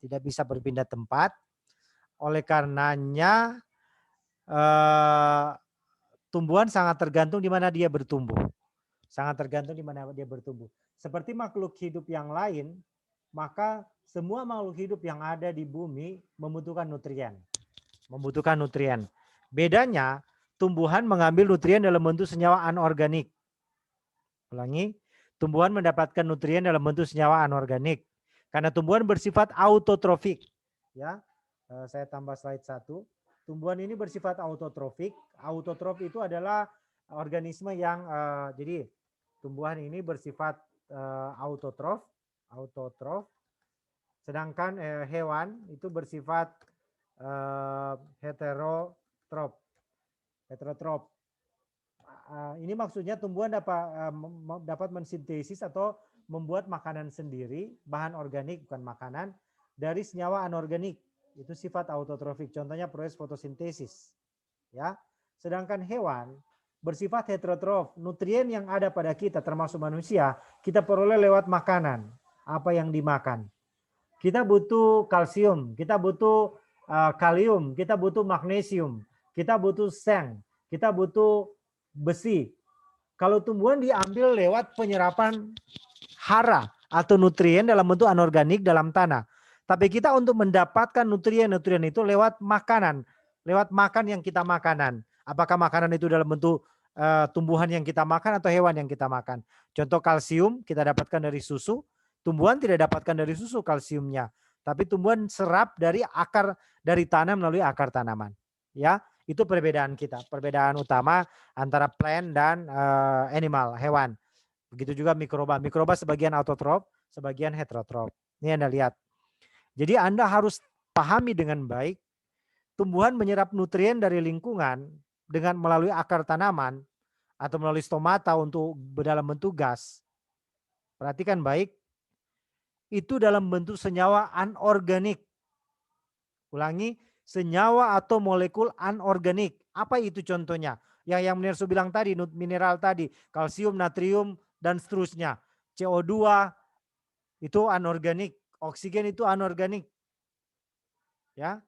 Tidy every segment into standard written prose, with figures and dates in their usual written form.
tidak bisa berpindah tempat. Oleh karenanya tumbuhan sangat tergantung di mana dia bertumbuh. Sangat tergantung di mana dia bertumbuh. Seperti makhluk hidup yang lain, maka semua makhluk hidup yang ada di bumi membutuhkan nutrien. Membutuhkan nutrien. Bedanya, tumbuhan mengambil nutrien dalam bentuk senyawa anorganik. Ulangi, tumbuhan mendapatkan nutrien dalam bentuk senyawa anorganik. Karena tumbuhan bersifat autotrofik. Ya, saya tambah slide 1. Tumbuhan ini bersifat autotrofik. Autotrof itu adalah organisme yang jadi tumbuhan ini bersifat autotrof, sedangkan hewan itu bersifat heterotrof. Ini maksudnya tumbuhan dapat mensintesis atau membuat makanan sendiri, bahan organik bukan makanan, dari senyawa anorganik. Itu sifat autotrofik. Contohnya proses fotosintesis. Ya. Sedangkan hewan bersifat heterotrof. Nutrien yang ada pada kita termasuk manusia, kita peroleh lewat makanan. Apa yang dimakan. Kita butuh kalsium, kita butuh kalium, kita butuh magnesium, kita butuh seng, kita butuh besi. Kalau tumbuhan diambil lewat penyerapan hara atau nutrien dalam bentuk anorganik dalam tanah. Tapi kita untuk mendapatkan nutrien-nutrien itu lewat makanan, lewat makan yang kita makanan. Apakah makanan itu dalam bentuk tumbuhan yang kita makan atau hewan yang kita makan. Contoh kalsium kita dapatkan dari susu, tumbuhan tidak dapatkan dari susu kalsiumnya. Tapi tumbuhan serap dari akar dari tanah melalui akar tanaman. Ya. Itu perbedaan kita, perbedaan utama antara plant dan animal, hewan. Begitu juga mikroba. Mikroba sebagian autotrof, sebagian heterotrof. Ini Anda lihat. Jadi Anda harus pahami dengan baik, tumbuhan menyerap nutrien dari lingkungan dengan melalui akar tanaman atau melalui stomata untuk dalam bentuk gas. Perhatikan baik, itu dalam bentuk senyawa anorganik. Ulangi, senyawa atau molekul anorganik. Apa itu contohnya? Yang Mirsu bilang tadi, mineral tadi, kalsium, natrium, dan seterusnya. CO2 itu anorganik, oksigen itu anorganik. Ya.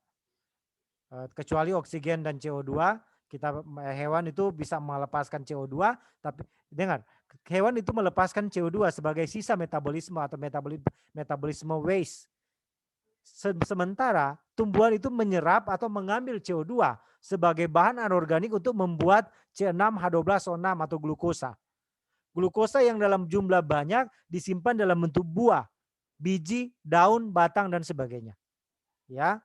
Kecuali oksigen dan CO2, kita hewan itu bisa melepaskan CO2, tapi dengar, hewan itu melepaskan CO2 sebagai sisa metabolisme atau metabolisme waste. Sementara tumbuhan itu menyerap atau mengambil CO2 sebagai bahan anorganik untuk membuat C6H12O6 atau glukosa. Glukosa yang dalam jumlah banyak disimpan dalam bentuk buah, biji, daun, batang dan sebagainya. Ya.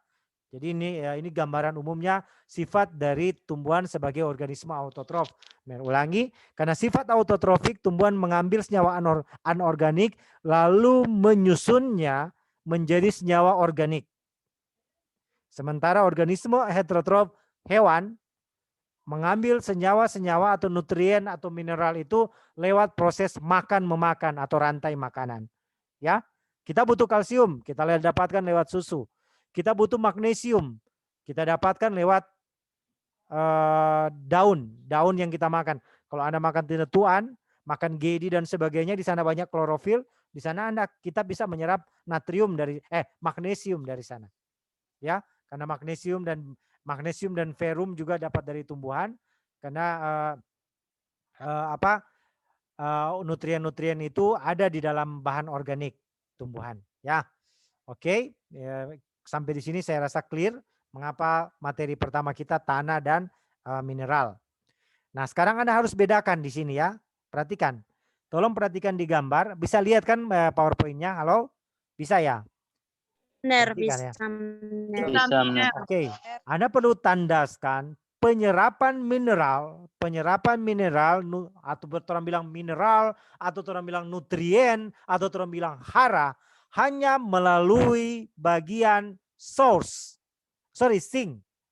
Jadi ini gambaran umumnya sifat dari tumbuhan sebagai organisme autotrof. Ulangi, karena sifat autotrofik tumbuhan mengambil senyawa anorganik lalu menyusunnya menjadi senyawa organik. Sementara organisme heterotrof hewan mengambil senyawa-senyawa atau nutrien atau mineral itu lewat proses makan-memakan atau rantai makanan. Ya, kita butuh kalsium, kita dapatkan lewat susu. Kita butuh magnesium, kita dapatkan lewat daun yang kita makan. Kalau Anda makan tentuan, makan gedi dan sebagainya, di sana banyak klorofil, di sana kita bisa menyerap magnesium dari sana. Ya, karena magnesium dan ferrum juga dapat dari tumbuhan karena nutrien-nutrien itu ada di dalam bahan organik tumbuhan. Ya, oke. Ya, sampai di sini saya rasa clear mengapa materi pertama kita tanah dan mineral. Nah, sekarang Anda harus bedakan di sini ya. Perhatikan. Tolong perhatikan di gambar. Bisa lihat kan PowerPoint-nya? Halo? Bisa ya? Benar, bisa. bisa. Bisa. Oke. Anda perlu tandaskan penyerapan mineral atau orang bilang mineral atau orang bilang nutrien atau orang bilang hara hanya melalui bagian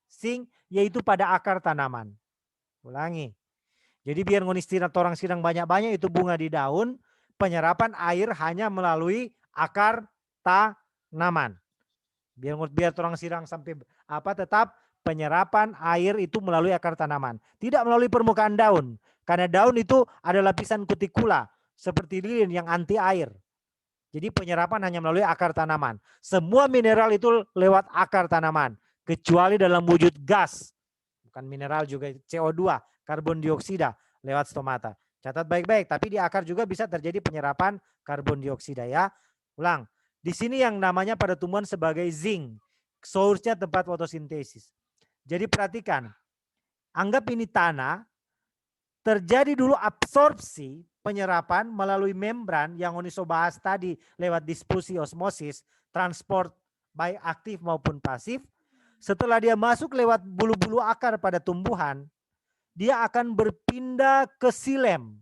sing yaitu pada akar tanaman. Ulangi. Jadi biar ngonistina orang sidang banyak-banyak itu bunga di daun, penyerapan air hanya melalui akar tanaman. Biar orang sidang sampai tetap penyerapan air itu melalui akar tanaman, tidak melalui permukaan daun. Karena daun itu ada lapisan kutikula seperti lilin yang anti air. Jadi penyerapan hanya melalui akar tanaman. Semua mineral itu lewat akar tanaman. Kecuali dalam wujud gas. Bukan mineral juga, CO2, karbon dioksida lewat stomata. Catat baik-baik, tapi di akar juga bisa terjadi penyerapan karbon dioksida ya. Ulang, di sini yang namanya pada tumbuhan sebagai zinc. Source-nya tempat fotosintesis. Jadi perhatikan, anggap ini tanah, terjadi dulu absorpsi penyerapan melalui membran yang Oniso bahas tadi lewat difusi osmosis, transport baik aktif maupun pasif. Setelah dia masuk lewat bulu-bulu akar pada tumbuhan, dia akan berpindah ke xilem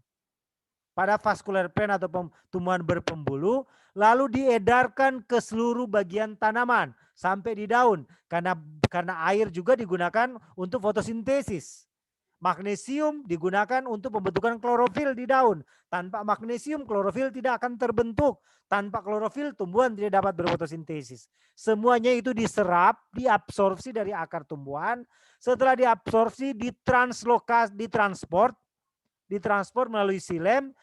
pada vascular plant atau tumbuhan berpembuluh, lalu diedarkan ke seluruh bagian tanaman sampai di daun karena air juga digunakan untuk fotosintesis. Magnesium digunakan untuk pembentukan klorofil di daun. Tanpa magnesium, klorofil tidak akan terbentuk. Tanpa klorofil, tumbuhan tidak dapat berfotosintesis. Semuanya itu diserap, diabsorpsi dari akar tumbuhan. Setelah diabsorpsi, ditransport melalui xilem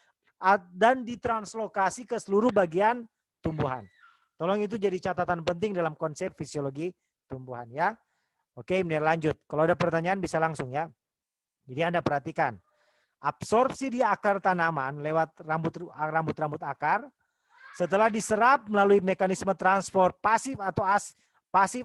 dan ditranslokasi ke seluruh bagian tumbuhan. Tolong itu jadi catatan penting dalam konsep fisiologi tumbuhan ya. Oke, kemudian lanjut. Kalau ada pertanyaan bisa langsung ya. Jadi Anda perhatikan, absorpsi di akar tanaman lewat rambut-rambut akar, setelah diserap melalui mekanisme transport pasif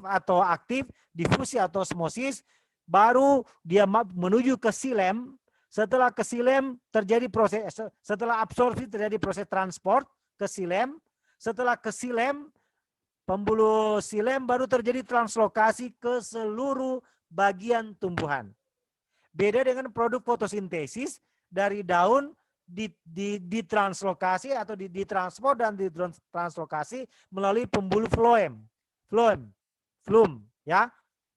atau aktif, difusi atau osmosis, baru dia menuju ke xilem. Setelah ke xilem terjadi proses, setelah absorpsi terjadi proses transport ke xilem. Setelah ke xilem, pembuluh xilem baru terjadi translokasi ke seluruh bagian tumbuhan. Beda dengan produk fotosintesis dari daun ditranslokasi atau ditransport dan ditranslokasi melalui pembuluh phloem ya.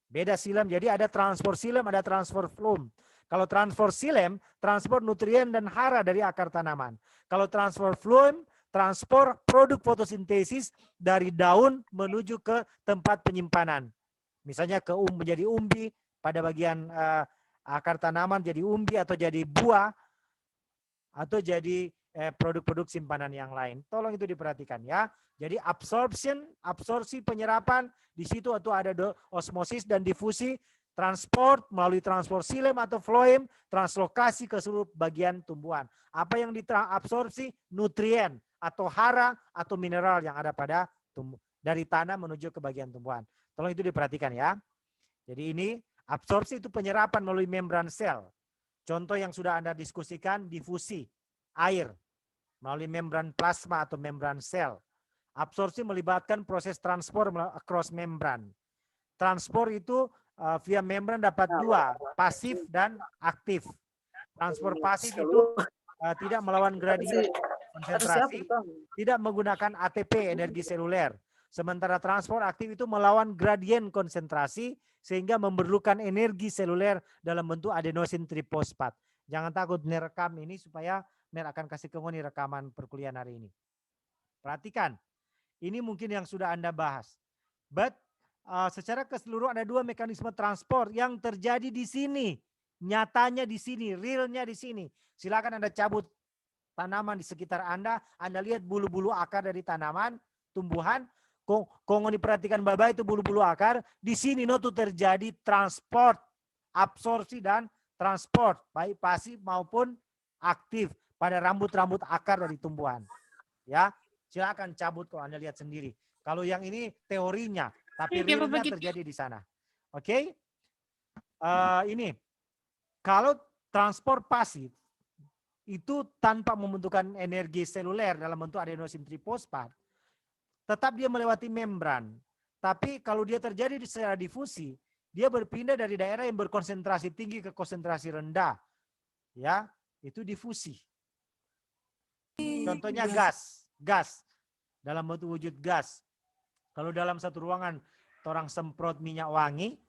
Beda xilem. Jadi ada transport xilem, ada transport phloem. Kalau transport xilem, transport nutrien dan hara dari akar tanaman. Kalau transport phloem, transport produk fotosintesis dari daun menuju ke tempat penyimpanan. Misalnya ke menjadi umbi pada bagian akar tanaman jadi umbi atau jadi buah atau jadi produk-produk simpanan yang lain. Tolong itu diperhatikan ya. Jadi absorpsi penyerapan di situ atau ada osmosis dan difusi, transport melalui transport xilem atau phloem, translokasi ke seluruh bagian tumbuhan. Apa yang diabsorpsi? Nutrien atau hara atau mineral yang ada pada dari tanah menuju ke bagian tumbuhan. Tolong itu diperhatikan ya. Jadi ini absorpsi itu penyerapan melalui membran sel. Contoh yang sudah Anda diskusikan, difusi air melalui membran plasma atau membran sel. Absorpsi melibatkan proses transport across membran. Transport itu via membran dapat dua, pasif dan aktif. Transport pasif itu tidak melawan gradien konsentrasi, tidak menggunakan ATP, energi seluler. Sementara transport aktif itu melawan gradien konsentrasi sehingga memerlukan energi seluler dalam bentuk adenosin trifosfat. Jangan takut nerekam ini supaya Ner akan kasih ke Ngoni rekaman perkuliahan hari ini. Perhatikan, ini mungkin yang sudah Anda bahas. But secara keseluruhan ada dua mekanisme transport yang terjadi di sini. Nyatanya di sini, realnya di sini. Silakan Anda cabut tanaman di sekitar Anda lihat bulu-bulu akar dari tanaman, tumbuhan. Kong diperhatikan baba itu bulu-bulu akar. Di sini tuh terjadi transport, absorpsi dan transport baik pasif maupun aktif pada rambut-rambut akar dari tumbuhan. Ya, silakan cabut kalau Anda lihat sendiri. Kalau yang ini teorinya, tapi realnya terjadi di sana. Oke? Ini kalau transport pasif itu tanpa membentukkan energi seluler dalam bentuk adenosin trifosfat, tetap dia melewati membran. Tapi kalau dia terjadi secara difusi, dia berpindah dari daerah yang berkonsentrasi tinggi ke konsentrasi rendah. Ya, itu difusi. Contohnya gas dalam bentuk wujud gas. Kalau dalam satu ruangan orang semprot minyak wangi,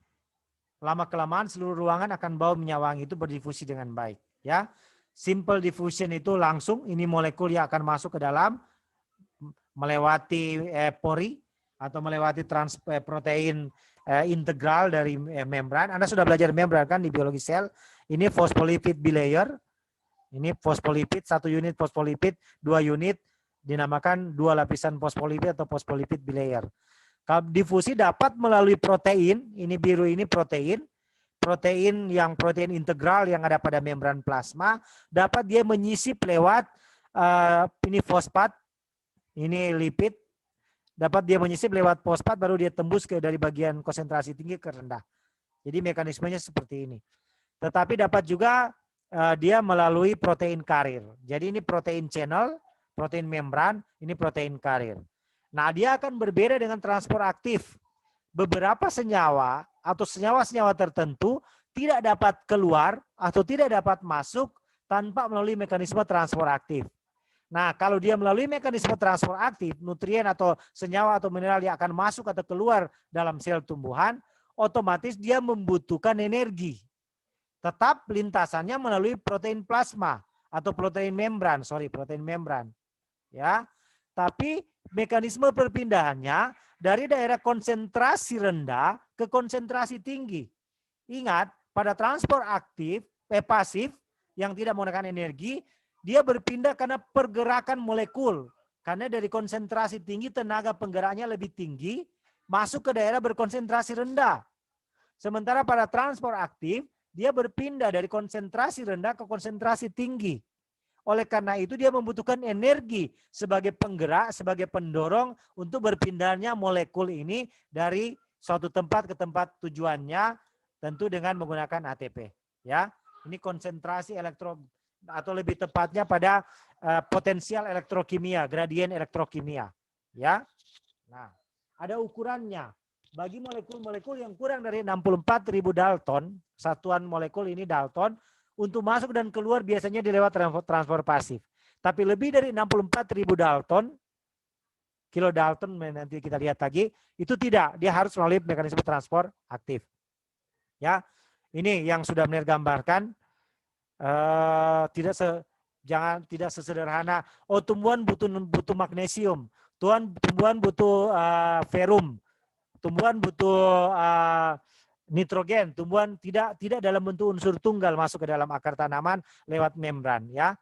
lama-kelamaan seluruh ruangan akan bau minyak wangi itu berdifusi dengan baik. Ya, simple diffusion itu langsung ini molekul yang akan masuk ke dalam melewati pori atau melewati protein integral dari membran. Anda sudah belajar membran kan di biologi sel. Ini phospholipid bilayer. Ini fosfolipid, 1 unit fosfolipid, 2 unit dinamakan dua lapisan fosfolipid atau fosfolipid bilayer. Difusi dapat melalui protein, ini biru ini protein yang protein integral yang ada pada membran plasma, dapat dia menyisip lewat ini fosfat, ini lipid, dapat dia menyisip lewat fosfat baru dia tembus ke dari bagian konsentrasi tinggi ke rendah. Jadi mekanismenya seperti ini. Tetapi dapat juga dia melalui protein karir. Jadi ini protein channel, protein membran, ini protein karir. Nah, dia akan berbeda dengan transport aktif. Beberapa senyawa atau senyawa-senyawa tertentu tidak dapat keluar atau tidak dapat masuk tanpa melalui mekanisme transport aktif. Nah, kalau dia melalui mekanisme transport aktif, nutrien atau senyawa atau mineral yang akan masuk atau keluar dalam sel tumbuhan, otomatis dia membutuhkan energi. Tetap lintasannya melalui protein plasma atau protein membran, protein membran. Ya. Tapi mekanisme perpindahannya dari daerah konsentrasi rendah ke konsentrasi tinggi. Ingat, pada transport aktif, pasif yang tidak menggunakan energi, dia berpindah karena pergerakan molekul. Karena dari konsentrasi tinggi, tenaga penggeraknya lebih tinggi, masuk ke daerah berkonsentrasi rendah. Sementara pada transport aktif, dia berpindah dari konsentrasi rendah ke konsentrasi tinggi. Oleh karena itu dia membutuhkan energi sebagai penggerak, sebagai pendorong untuk berpindahnya molekul ini dari suatu tempat ke tempat tujuannya, tentu dengan menggunakan ATP. Ya, ini konsentrasi atau lebih tepatnya pada potensial elektrokimia, gradien elektrokimia. Ya, nah ada ukurannya. Bagi molekul-molekul yang kurang dari 64.000 Dalton, satuan molekul ini Dalton, untuk masuk dan keluar biasanya dilewat transport pasif. Tapi lebih dari 64.000 Dalton, kilodalton nanti kita lihat lagi, itu tidak, dia harus melalui mekanisme transport aktif. Ya, ini yang sudah Mner gambarkan. Tidak sesederhana. Oh, tumbuhan butuh magnesium, tumbuhan butuh ferum, tumbuhan butuh nitrogen, tumbuhan tidak dalam bentuk unsur tunggal masuk ke dalam akar tanaman lewat membran, ya.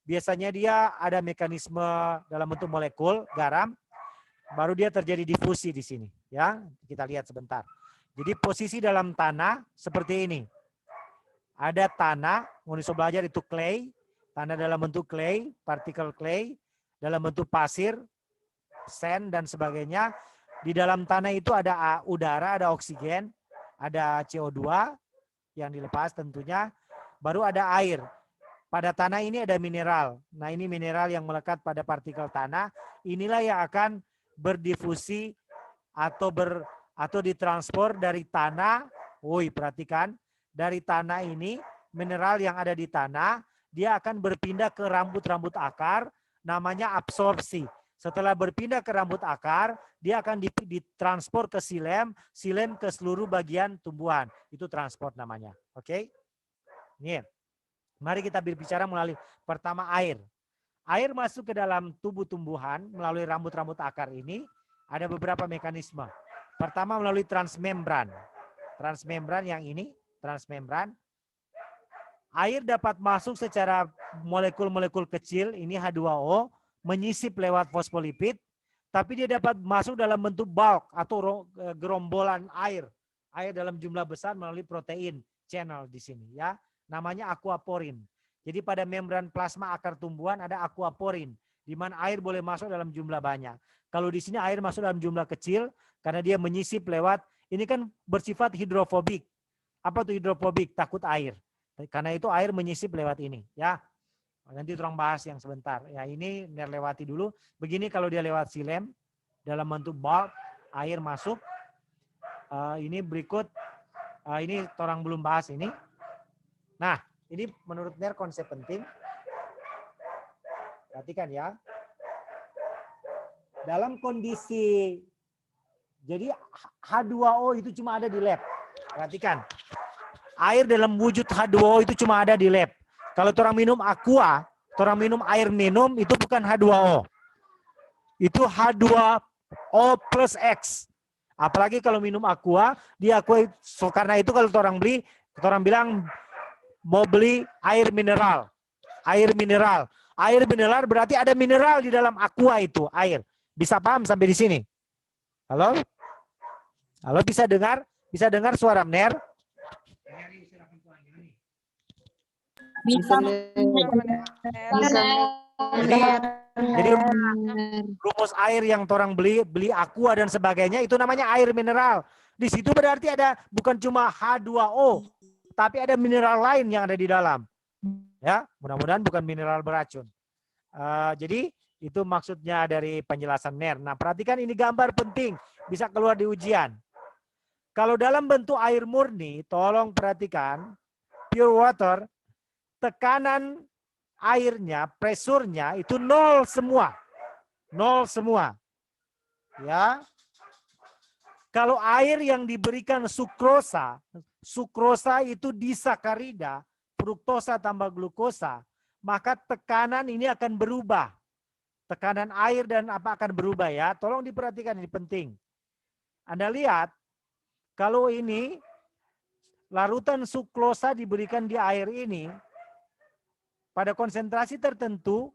Biasanya dia ada mekanisme dalam bentuk molekul garam, baru dia terjadi difusi di sini, ya. Kita lihat sebentar. Jadi posisi dalam tanah seperti ini. Ada tanah, mau belajar itu clay, tanah dalam bentuk clay, partikel clay, dalam bentuk pasir, sand dan sebagainya. Di dalam tanah itu ada udara, ada oksigen, ada CO2 yang dilepas tentunya, baru ada air. Pada tanah ini ada mineral. Nah, ini mineral yang melekat pada partikel tanah. Inilah yang akan berdifusi atau ditransport dari tanah. Woi, perhatikan, dari tanah ini mineral yang ada di tanah, dia akan berpindah ke rambut-rambut akar, namanya absorpsi. Setelah berpindah ke rambut akar, dia akan ditransport ke silem ke seluruh bagian tumbuhan. Itu transport namanya. Oke? Nih. Mari kita berbicara melalui pertama air. Air masuk ke dalam tubuh tumbuhan melalui rambut-rambut akar ini ada beberapa mekanisme. Pertama melalui transmembran. Transmembran yang ini, transmembran. Air dapat masuk secara molekul-molekul kecil, ini H2O, menyisip lewat fosfolipid, tapi dia dapat masuk dalam bentuk bulk atau gerombolan air. Air dalam jumlah besar melalui protein channel di sini, ya. Namanya aquaporin. Jadi pada membran plasma akar tumbuhan ada aquaporin, di mana air boleh masuk dalam jumlah banyak. Kalau di sini air masuk dalam jumlah kecil, karena dia menyisip lewat, ini kan bersifat hidrofobik. Apa itu hidrofobik? Takut air. Karena itu air menyisip lewat ini, ya. Nanti orang bahas yang sebentar. Ya, ini Mner lewati dulu. Begini kalau dia lewat silem dalam bentuk bulk, air masuk. Ini berikut, ini orang belum bahas ini. Nah, ini menurut Mner konsep penting. Perhatikan ya. Dalam kondisi, jadi H2O itu cuma ada di lab. Perhatikan. Air dalam wujud H2O itu cuma ada di lab. Kalau orang minum aqua, orang minum air minum itu bukan H2O. Itu H2O plus X. Apalagi kalau minum aqua, di aqua, karena itu kalau orang beli, orang bilang mau beli air mineral. Air mineral. Air mineral berarti ada mineral di dalam aqua itu, air. Bisa paham sampai di sini? Halo? Halo, bisa dengar? Bisa dengar suara Mner? Bisa. Jadi rumus air yang orang beli aqua dan sebagainya itu namanya air mineral. Di situ berarti ada bukan cuma H2O, tapi ada mineral lain yang ada di dalam. Ya, mudah-mudahan bukan mineral beracun. Jadi itu maksudnya dari penjelasan NER. Nah, perhatikan ini gambar penting, bisa keluar di ujian. Kalau dalam bentuk air murni, tolong perhatikan, pure water, tekanan airnya, presurnya itu nol semua. Nol semua. Ya. Kalau air yang diberikan sukrosa, sukrosa itu disakarida, fruktosa tambah glukosa, maka tekanan ini akan berubah. Tekanan air dan apa akan berubah ya. Tolong diperhatikan, ini penting. Anda lihat, kalau ini larutan sukrosa diberikan di air ini, pada konsentrasi tertentu,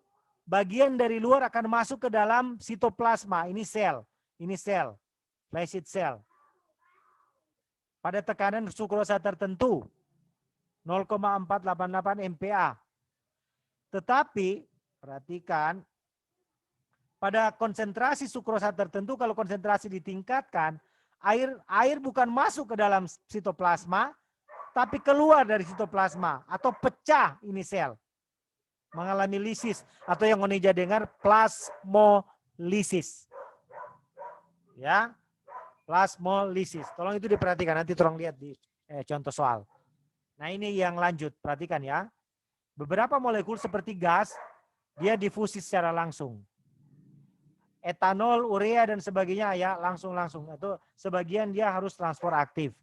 bagian dari luar akan masuk ke dalam sitoplasma. Ini sel, placid cell. Pada tekanan sukrosa tertentu, 0,488 MPa. Tetapi, perhatikan, pada konsentrasi sukrosa tertentu, kalau konsentrasi ditingkatkan, air bukan masuk ke dalam sitoplasma, tapi keluar dari sitoplasma atau pecah ini sel. Mengalami lisis atau yang Onija dengar plasmolisis. Ya, plasmolisis. Tolong itu diperhatikan, nanti tolong lihat di contoh soal. Nah, ini yang lanjut, perhatikan ya. Beberapa molekul seperti gas, dia difusi secara langsung. Etanol, urea dan sebagainya ya langsung atau sebagian dia harus transport aktif.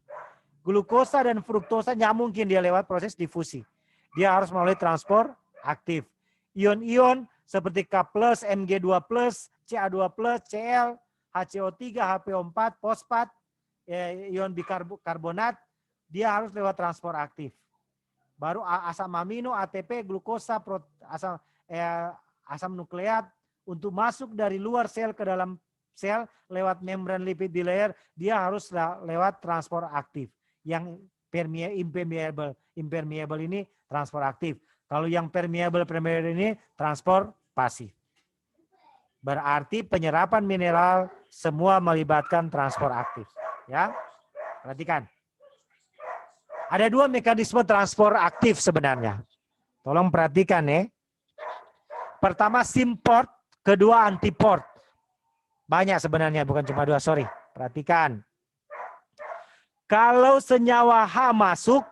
Glukosa dan fruktosa nggak mungkin dia lewat proses difusi. Dia harus melalui transport aktif. Ion-ion seperti K+, Mg2+, Ca2+, Cl, HCO3, HPO4, fosfat, ion bikarbonat, dia harus lewat transport aktif. Baru asam amino, ATP, glukosa, asam nukleat, untuk masuk dari luar sel ke dalam sel lewat membran lipid bilayer, dia harus lewat transport aktif. Yang impermeable ini transport aktif. Kalau yang permeable ini transport pasif. Berarti penyerapan mineral semua melibatkan transport aktif. Ya, perhatikan. Ada dua mekanisme transport aktif sebenarnya. Tolong perhatikan ya. Pertama simport, kedua antiport. Banyak sebenarnya, bukan cuma dua, sorry. Perhatikan. Kalau senyawa H masuk,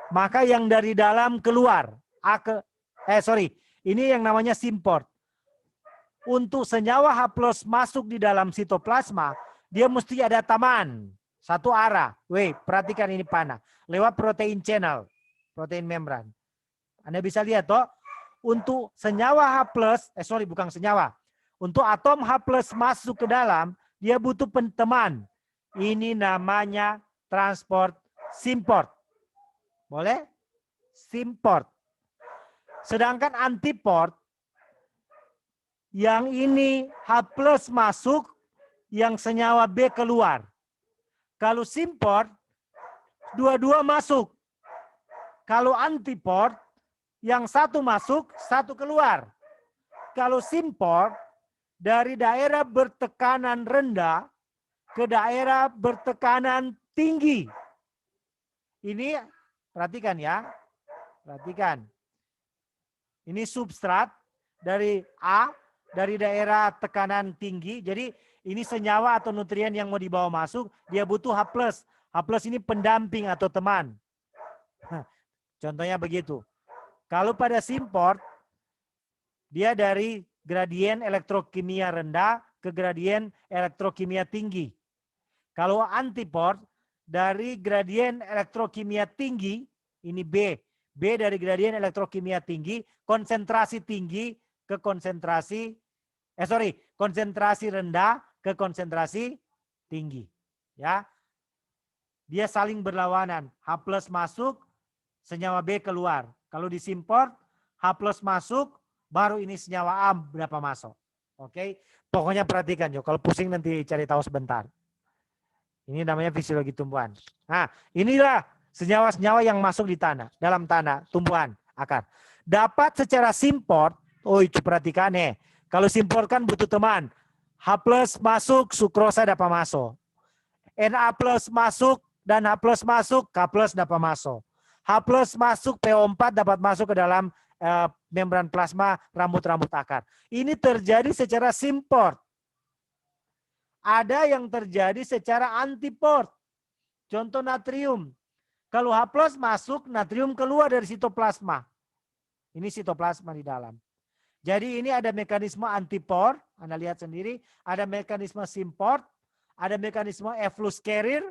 maka yang dari dalam keluar. Ini yang namanya simport. Untuk senyawa H+ masuk di dalam sitoplasma, dia mesti ada taman. Satu arah. Perhatikan ini panah. Lewat protein channel. Protein membran. Anda bisa lihat toh. Untuk senyawa H+, bukan senyawa. Untuk atom H+ masuk ke dalam, dia butuh teman. Ini namanya transport simport. Boleh? Simport. Sedangkan antiport, yang ini H+ masuk, yang senyawa B keluar. Kalau simport, dua-dua masuk. Kalau antiport, yang satu masuk, satu keluar. Kalau simport, dari daerah bertekanan rendah ke daerah bertekanan tinggi. Ini perhatikan ya. Perhatikan. Ini substrat dari A, dari daerah tekanan tinggi. Jadi ini senyawa atau nutrien yang mau dibawa masuk, dia butuh H+. H+ ini pendamping atau teman. Contohnya begitu. Kalau pada simport, dia dari gradien elektrokimia rendah ke gradien elektrokimia tinggi. Kalau antiport, dari gradien elektrokimia tinggi, ini B. B dari gradien elektrokimia tinggi, konsentrasi tinggi ke konsentrasi, konsentrasi rendah ke konsentrasi tinggi. Ya, dia saling berlawanan. H+ masuk, senyawa B keluar. Kalau di simport, H+ masuk, baru ini senyawa A berapa masuk. Oke, pokoknya perhatikan Jo. Kalau pusing nanti cari tahu sebentar. Ini namanya fisiologi tumbuhan. Nah, inilah senyawa-senyawa yang masuk di tanah, dalam tanah, tumbuhan, akar. Dapat secara simport, perhatikan nih. Kalau simport kan butuh teman. H+ masuk, sukrosa dapat masuk. Na+ masuk, dan H+ masuk, K+ dapat masuk. H+ masuk, PO4 dapat masuk ke dalam membran plasma rambut-rambut akar. Ini terjadi secara simport. Ada yang terjadi secara antiport. Contoh natrium. Kalau H+ masuk, natrium keluar dari sitoplasma. Ini sitoplasma di dalam. Jadi ini ada mekanisme antiport, Anda lihat sendiri. Ada mekanisme simport, ada mekanisme efflux carrier,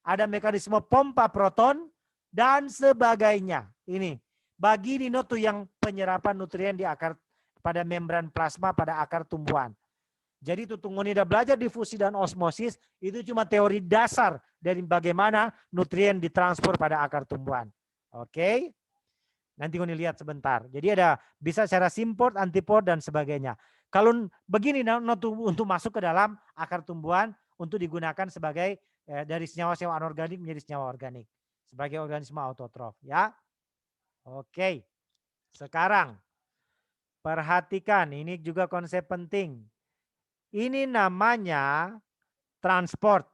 ada mekanisme pompa proton, dan sebagainya. Ini bagi Nino tuh yang penyerapan nutrien di akar pada membran plasma pada akar tumbuhan. Jadi Tutungoni udah belajar difusi dan osmosis, itu cuma teori dasar dari bagaimana nutrien ditransfer pada akar tumbuhan. Oke. Nanti Ngoni lihat sebentar. Jadi ada bisa secara simport, antiport, dan sebagainya. Kalau begini untuk masuk ke dalam akar tumbuhan untuk digunakan sebagai dari senyawa-senyawa anorganik menjadi senyawa organik. Sebagai organisme autotrof. Ya. Oke. Sekarang perhatikan, ini juga konsep penting. Ini namanya transport.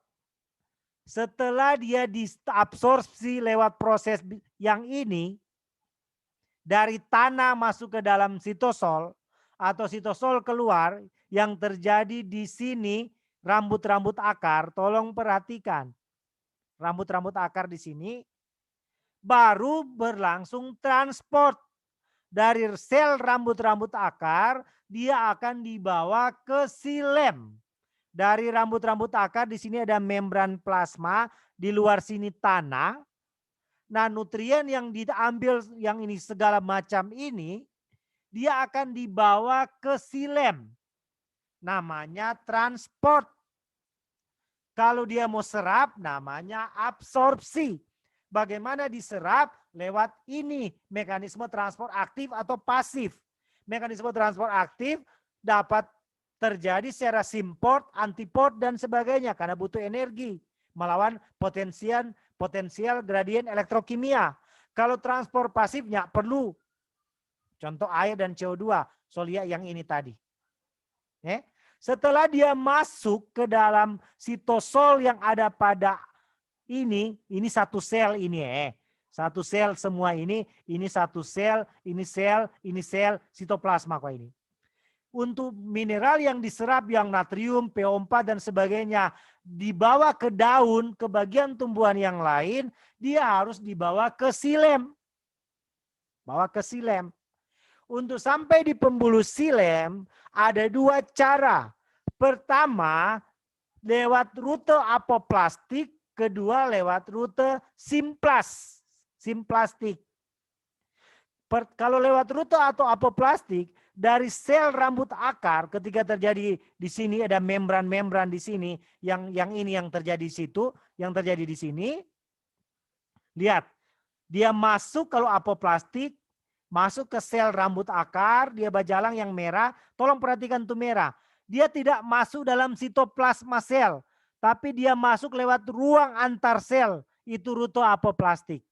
Setelah dia diabsorpsi lewat proses yang ini, dari tanah masuk ke dalam sitosol, atau sitosol keluar, yang terjadi di sini rambut-rambut akar, tolong perhatikan. Rambut-rambut akar di sini, baru berlangsung transport. Dari sel rambut-rambut akar, dia akan dibawa ke silem. Dari rambut-rambut akar di sini ada membran plasma, di luar sini tanah. Nah, nutrien yang diambil yang ini segala macam ini, dia akan dibawa ke silem. Namanya transport. Kalau dia mau serap, namanya absorpsi. Bagaimana diserap? Lewat ini, mekanisme transport aktif atau pasif. Mekanisme transport aktif dapat terjadi secara simport, antiport, dan sebagainya. Karena butuh energi. Melawan potensial gradien elektrokimia. Kalau transport pasifnya perlu. Contoh air dan CO2. Solia yang ini tadi. Setelah dia masuk ke dalam sitosol yang ada pada ini satu sel ini satu sel semua ini satu sel, ini sel, sitoplasma kok ini. Untuk mineral yang diserap yang natrium, PO4 dan sebagainya dibawa ke daun, ke bagian tumbuhan yang lain, dia harus dibawa ke silem. Bawa ke silem. Untuk sampai di pembuluh silem ada dua cara. Pertama, lewat rute apoplastik, kedua lewat rute simplastik. Kalau lewat rute atau apoplastik, dari sel rambut akar ketika terjadi di sini ada membran-membran di sini, yang ini yang terjadi di situ, yang terjadi di sini. Lihat, dia masuk kalau apoplastik, masuk ke sel rambut akar, dia bajalang yang merah, tolong perhatikan tuh merah. Dia tidak masuk dalam sitoplasma sel, tapi dia masuk lewat ruang antar sel, itu rute apoplastik.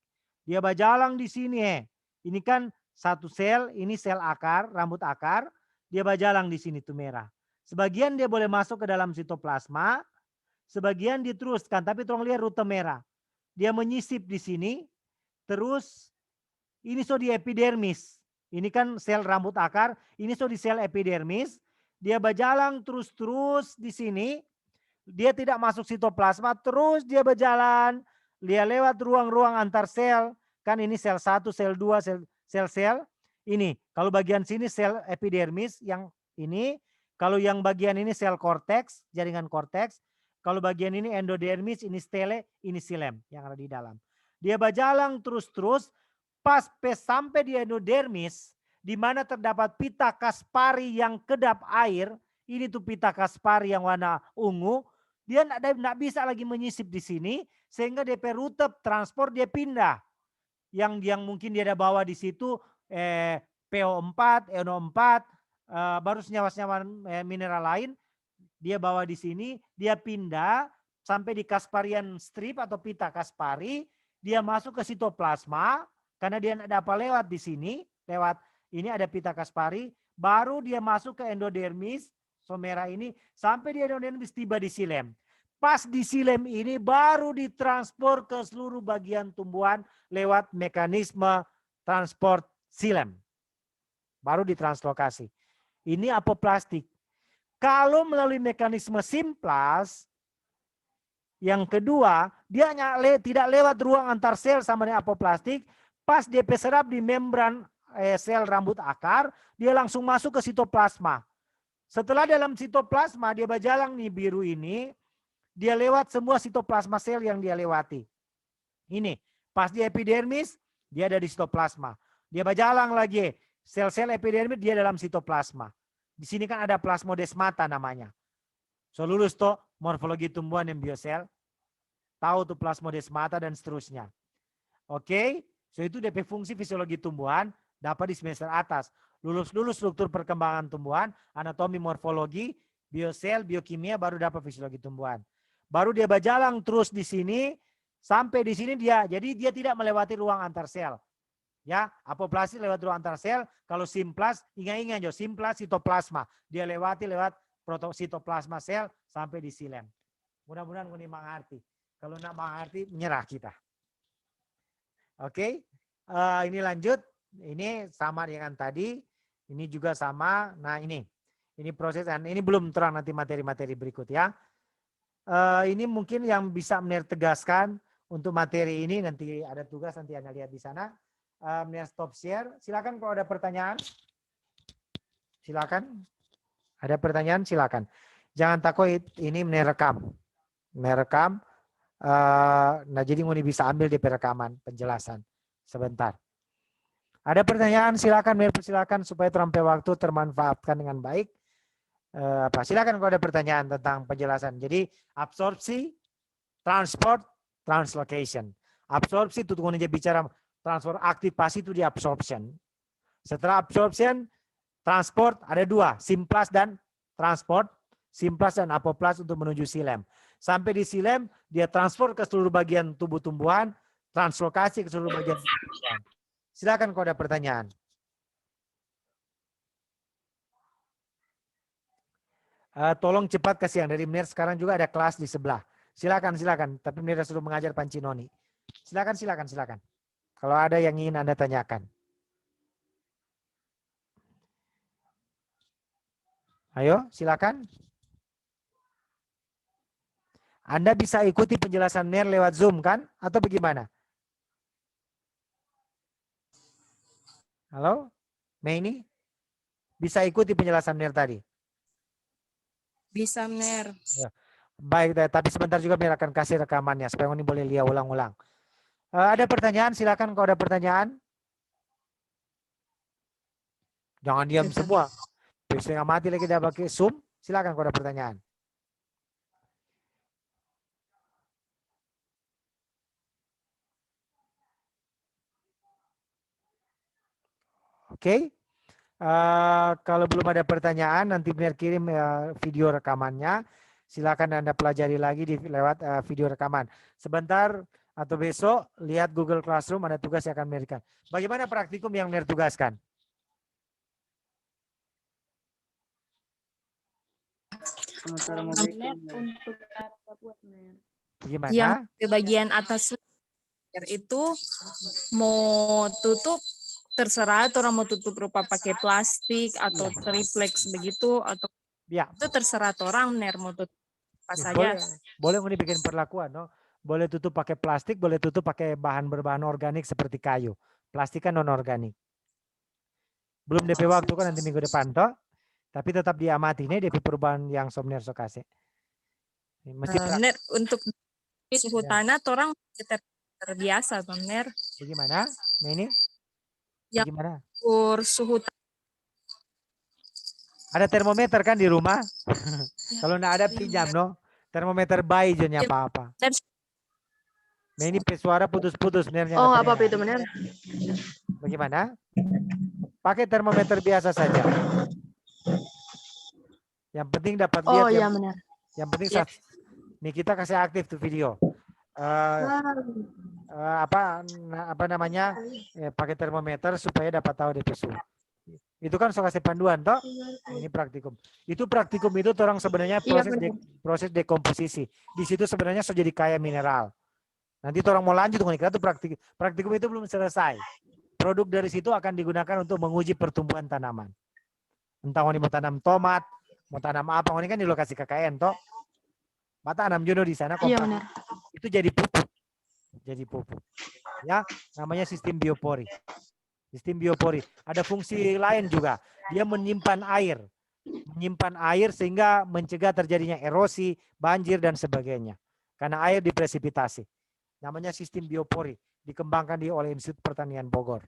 Dia bajalang di sini. Ini kan satu sel, ini sel akar, rambut akar, dia bajalang di sini tuh merah. Sebagian dia boleh masuk ke dalam sitoplasma, sebagian diteruskan, tapi tolong lihat rute merah. Dia menyisip di sini, terus ini so di epidermis. Ini kan sel rambut akar, ini so di sel epidermis. Dia berjalan terus-terus di sini. Dia tidak masuk sitoplasma, terus dia berjalan. Dia lewat ruang-ruang antar sel. Kan ini sel 1, sel 2, sel-sel. Ini, kalau bagian sini sel epidermis yang ini. Kalau yang bagian ini sel korteks, jaringan korteks. Kalau bagian ini endodermis, ini stele, ini silem yang ada di dalam. Dia berjalan terus-terus. Pas sampai di endodermis, di mana terdapat pita Kaspari yang kedap air, ini tuh pita Kaspari yang warna ungu, dia tidak bisa lagi menyisip di sini, sehingga DP rute transport dia pindah. Yang mungkin dia ada bawa di situ PO4, NO4, baru senyawa-senyawa mineral lain dia bawa di sini, dia pindah sampai di Kasparian strip atau pita Kaspari, dia masuk ke sitoplasma karena dia ada apa lewat di sini, lewat ini ada pita Kaspari, baru dia masuk ke endodermis, somera ini sampai di endodermis tiba di silem. Pas di silem ini baru ditransport ke seluruh bagian tumbuhan lewat mekanisme transport silem. Baru ditranslokasi. Ini apoplastik. Kalau melalui mekanisme simplas, yang kedua, dia tidak lewat ruang antar sel sama dengan apoplastik, pas dia serap di membran sel rambut akar, dia langsung masuk ke sitoplasma. Setelah dalam sitoplasma, dia berjalan nih biru ini, dia lewat semua sitoplasma sel yang dia lewati. Ini, pas di epidermis, dia ada di sitoplasma. Dia berjalan lagi, sel-sel epidermis dia dalam sitoplasma. Di sini kan ada plasmodesmata namanya. So lulus toh morfologi tumbuhan yang biosel. Tahu tuh plasmodesmata dan seterusnya. Oke, so itu DP fungsi fisiologi tumbuhan dapat di semester atas. Lulus struktur perkembangan tumbuhan, anatomi morfologi, biosel, biokimia baru dapat fisiologi tumbuhan. Baru dia berjalan terus di sini sampai di sini dia. Jadi dia tidak melewati ruang antar sel. Ya, apoplastik lewat ruang antar sel. Kalau simplas, ingat-ingat jo, simplas sitoplasma. Dia lewati lewat protositoplasma sel sampai di silem. Mudah-mudahan ini mengerti. Kalau nak mengerti, menyerah kita. Oke, ini lanjut. Ini sama dengan tadi. Ini juga sama. Nah ini proses. Dan ini belum terang nanti materi-materi berikut ya. Ini mungkin yang bisa Mener tegaskan untuk materi ini. Nanti ada tugas nanti Anda lihat di sana. Mener stop share. Silakan kalau ada pertanyaan. Silakan. Ada pertanyaan silakan. Jangan takut ini Mener rekam. Mener rekam. Nah jadi Nguni bisa ambil di perekaman penjelasan. Sebentar. Ada pertanyaan silakan Mener persilakan supaya terampai waktu termanfaatkan dengan baik. Silakan kalau ada pertanyaan tentang penjelasan. Jadi absorpsi, transport, translocation. Absorpsi itu Nguni bicara transfer aktivasi itu di absorption. Setelah absorption, transport ada dua, simplas dan transport, simplas dan apoplas untuk menuju silem. Sampai di silem, dia transfer ke seluruh bagian tubuh tumbuhan, translokasi ke seluruh bagian tubuh tumbuhan. Silakan kalau ada pertanyaan. Tolong cepat kasih yang dari Mener sekarang juga ada kelas di sebelah. Silakan. Tapi Mener sudah mengajar Pancinoni. Silakan. Kalau ada yang ingin Anda tanyakan. Ayo, silakan. Anda bisa ikuti penjelasan Mener lewat Zoom kan? Atau bagaimana? Halo? Meini? Bisa ikuti penjelasan Mener tadi? Bisa, Mener. Ya. Baik, tapi sebentar juga Mener akan kasih rekamannya supaya ini boleh lihat ulang-ulang. Ada pertanyaan? Silakan kalau ada pertanyaan. Jangan diam semua. Setengah mati lagi dia pakai Zoom. Silakan kalau ada pertanyaan. Oke. Kalau belum ada pertanyaan, nanti Mener kirim video rekamannya. Silakan Anda pelajari lagi lewat video rekaman. Sebentar atau besok lihat Google Classroom, ada tugas yang akan Mener berikan. Bagaimana praktikum yang Mener tugaskan? Gimana? Yang di bagian atas itu mau tutup terserah, atau orang mau tutup rupa pakai plastik atau triplex begitu, atau Ya. itu terserah orang Mener mau tutup apa saja. Boleh ini bikin perlakuan, no? Boleh tutup pakai plastik, boleh tutup pakai bahan berbahan organik seperti kayu. Plastik kan non organik. Belum DP waktu kan nanti minggu depan toh. Tapi tetap diamati nih DP perubahan yang Somner Sokase. Mener untuk suhu tanah orang terbiasa, Mener. Bagaimana? Ini? Bagaimana? Ukur suhu tanah. Ada termometer kan di rumah? Kalau nggak ada pinjam, no? Termometer bayi jonya apa-apa. Ini suara putus-putus sebenarnya. Oh, apa itu, Mener? Bagaimana? Pakai termometer biasa saja. Yang penting dapat lihat. Oh iya benar. Yang penting Iya. nih kita kasih aktif tuh video. Apa namanya? Pakai termometer supaya dapat tahu DP suhu. Itu kan so kasih panduan toh. Ini praktikum. Itu praktikum itu orang sebenarnya Iya, proses dekomposisi. Di situ sebenarnya so jadi kaya mineral. Nanti orang mau lanjut kita tuh praktikum itu belum selesai. Produk dari situ akan digunakan untuk menguji pertumbuhan tanaman. Entah mau tanam tomat, mau tanam apa, ini kan di lokasi KKN toh. Mata tanam jodoh di sana Iya kompak. benar. Itu jadi pupuk. Jadi pupuk. Ya, namanya sistem biopori. Sistem biopori. Ada fungsi lain juga. Dia menyimpan air. Menyimpan air sehingga mencegah terjadinya erosi, banjir, dan sebagainya. Karena air dipresipitasi. Namanya sistem biopori. Dikembangkan oleh Institut Pertanian Bogor.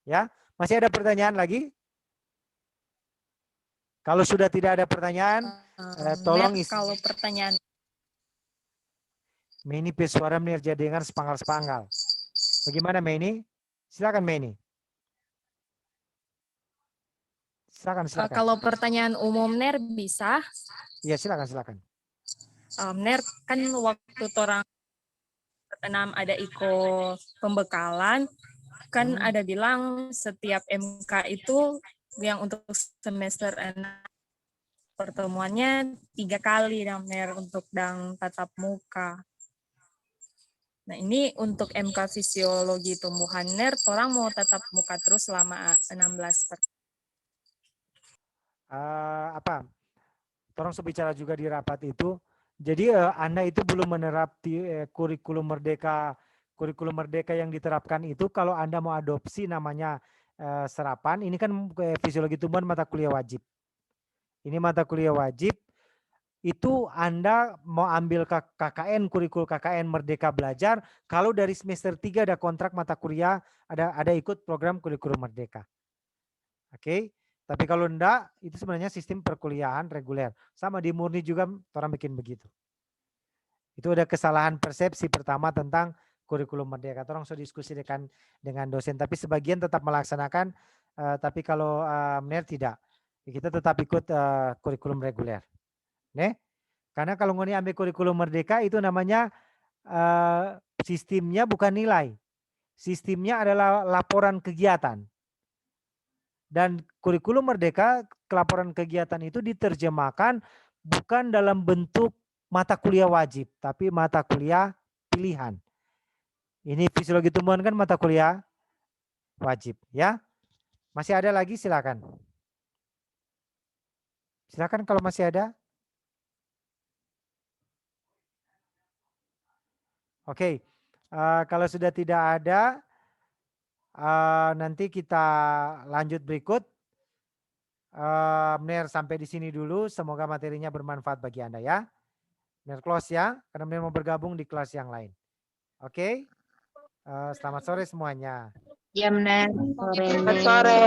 Ya, masih ada pertanyaan lagi? Kalau sudah tidak ada pertanyaan, tolong isi. Kalau pertanyaan Meni pesuara menirja dengan sepanggal-sepanggal. Bagaimana Meni? Silakan Meni. Silakan. kalau pertanyaan umum Ner bisa. Iya silakan. Ner kan waktu orang 6 ada iko pembekalan kan ada bilang setiap MK itu yang untuk semester 6 pertemuannya 3 kali Ner untuk tatap muka. Nah ini untuk MK fisiologi tumbuhan Ner, orang mau tatap muka terus selama 16 Orang bicara juga di rapat itu. Jadi Anda itu belum menerapkan kurikulum merdeka yang diterapkan itu. Kalau Anda mau adopsi namanya serapan, ini kan fisiologi tumbuhan mata kuliah wajib. Ini mata kuliah wajib. Itu Anda mau ambil KKN, kurikulum KKN Merdeka Belajar, kalau dari semester 3 ada kontrak mata kuliah, ada ikut program kurikulum Merdeka. Oke. Tapi kalau enggak, itu sebenarnya sistem perkuliahan reguler. Sama di Murni juga orang bikin begitu. Itu ada kesalahan persepsi pertama tentang kurikulum Merdeka. Orang sudah diskusi dengan dosen, tapi sebagian tetap melaksanakan, tapi kalau benar tidak. Kita tetap ikut kurikulum reguler. Karena kalau ngoni ambil kurikulum Merdeka itu namanya sistemnya bukan nilai. Sistemnya adalah laporan kegiatan. Dan kurikulum Merdeka, laporan kegiatan itu diterjemahkan bukan dalam bentuk mata kuliah wajib, tapi mata kuliah pilihan. Ini fisiologi tumbuhan kan mata kuliah wajib, ya. Masih ada lagi silakan. Silakan kalau masih ada. Oke, kalau sudah tidak ada, nanti kita lanjut berikut. Benar sampai di sini dulu. Semoga materinya bermanfaat bagi Anda ya. Benar close ya, karena benar mau bergabung di kelas yang lain. Oke, selamat sore semuanya. Iya benar. Selamat sore.